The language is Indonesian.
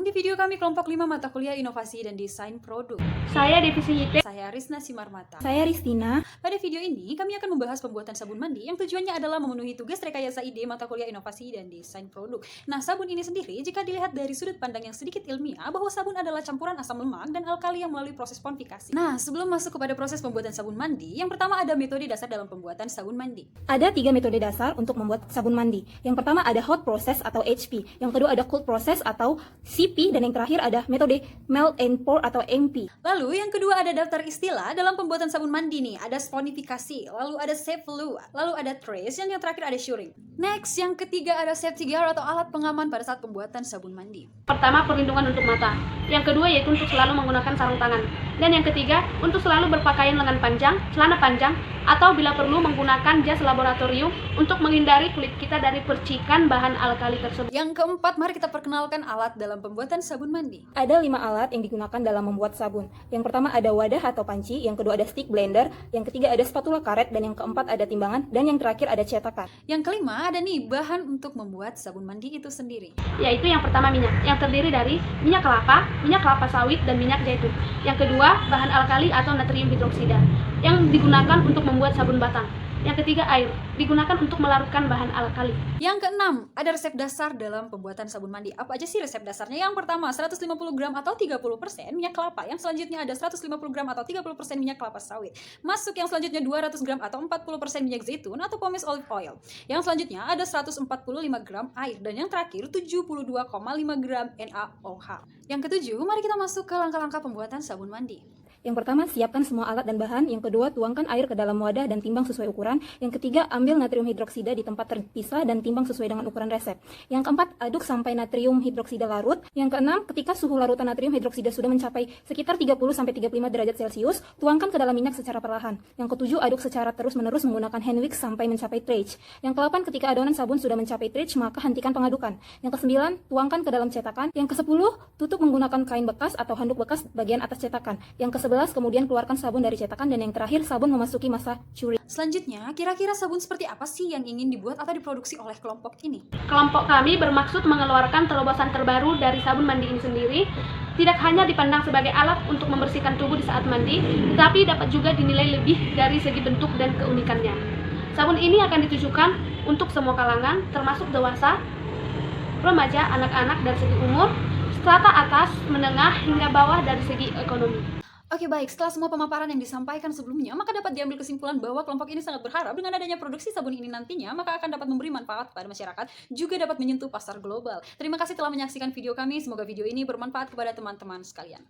di video kami kelompok 5 mata kuliah Inovasi dan Desain Produk. Saya Divisi IP. Saya Risna Simarmata. Saya Ristina. Pada video ini, kami akan membahas pembuatan sabun mandi yang tujuannya adalah memenuhi tugas rekayasa ide mata kuliah Inovasi dan Desain Produk. Nah, sabun ini sendiri jika dilihat dari sudut pandang yang sedikit ilmiah bahwa sabun adalah campuran asam lemak dan alkali yang melalui proses purifikasi. Nah, sebelum masuk kepada proses pembuatan sabun mandi, yang pertama ada metode dasar dalam pembuatan sabun mandi. Ada 3 metode dasar untuk membuat sabun mandi. Yang pertama ada hot process atau HP, yang kedua ada cold process atau CP, dan yang terakhir ada metode melt and pour atau MP. Lalu yang kedua ada daftar istilah dalam pembuatan sabun mandi nih. Ada sponifikasi, lalu ada safe fluid, lalu ada trace, yang terakhir ada shoring. Next, yang ketiga ada safety gear atau alat pengaman pada saat pembuatan sabun mandi. Pertama, perlindungan untuk mata. Yang kedua yaitu untuk selalu menggunakan sarung tangan. Dan yang ketiga, untuk selalu berpakaian lengan panjang, celana panjang, atau bila perlu menggunakan jas laboratorium untuk menghindari kulit kita dari percikan bahan alkali tersebut. Yang keempat, mari kita perkenalkan alat dalam pembuatan sabun mandi. Ada 5 alat yang digunakan dalam membuat sabun. Yang pertama ada wadah atau panci, yang kedua ada stick blender, yang ketiga ada spatula karet, dan yang keempat ada timbangan, dan yang terakhir ada cetakan. Yang kelima ada nih bahan untuk membuat sabun mandi itu sendiri. Yaitu yang pertama minyak, yang terdiri dari minyak kelapa sawit, dan minyak zaitun. Yang kedua, bahan alkali atau natrium hidroksida, yang digunakan untuk membuat sabun batang. Yang ketiga, air, digunakan untuk melarutkan bahan alkali. Yang keenam, ada resep dasar dalam pembuatan sabun mandi. Apa aja sih resep dasarnya? Yang pertama, 150 gram atau 30% minyak kelapa. Yang selanjutnya ada 150 gram atau 30% minyak kelapa sawit. Masuk yang selanjutnya 200 gram atau 40% minyak zaitun atau pomace olive oil. Yang selanjutnya ada 145 gram air. Dan yang terakhir 72,5 gram NaOH. Yang ketujuh, mari kita masuk ke langkah-langkah pembuatan sabun mandi. Yang pertama, siapkan semua alat dan bahan. Yang kedua, tuangkan air ke dalam wadah dan timbang sesuai ukuran. Yang ketiga, ambil natrium hidroksida di tempat terpisah dan timbang sesuai dengan ukuran resep. Yang keempat, aduk sampai natrium hidroksida larut. Yang keenam, ketika suhu larutan natrium hidroksida sudah mencapai sekitar 30-35 derajat Celcius, tuangkan ke dalam minyak secara perlahan. Yang ketujuh, aduk secara terus-menerus menggunakan hand wicks sampai mencapai triage. Yang kedelapan, ketika adonan sabun sudah mencapai triage, maka hentikan pengadukan. Yang kesembilan, tuangkan ke dalam cetakan. Yang kesepuluh, tutup menggunakan kain bekas atau handuk bekas bagian atas cetakan. Yang ke-11, kemudian keluarkan sabun dari cetakan, dan yang terakhir sabun memasuki masa curing. Selanjutnya, kira-kira sabun seperti apa sih yang ingin dibuat atau diproduksi oleh kelompok ini? Kelompok kami bermaksud mengeluarkan terobosan terbaru dari sabun mandi ini sendiri. Tidak hanya dipandang sebagai alat untuk membersihkan tubuh di saat mandi, tetapi dapat juga dinilai lebih dari segi bentuk dan keunikannya. Sabun ini akan ditujukan untuk semua kalangan, termasuk dewasa, remaja, anak-anak dari segi umur, strata atas, menengah, hingga bawah dari segi ekonomi. Oke baik, setelah semua pemaparan yang disampaikan sebelumnya, maka dapat diambil kesimpulan bahwa kelompok ini sangat berharap dengan adanya produksi sabun ini nantinya, maka akan dapat memberi manfaat kepada masyarakat, juga dapat menyentuh pasar global. Terima kasih telah menyaksikan video kami, semoga video ini bermanfaat kepada teman-teman sekalian.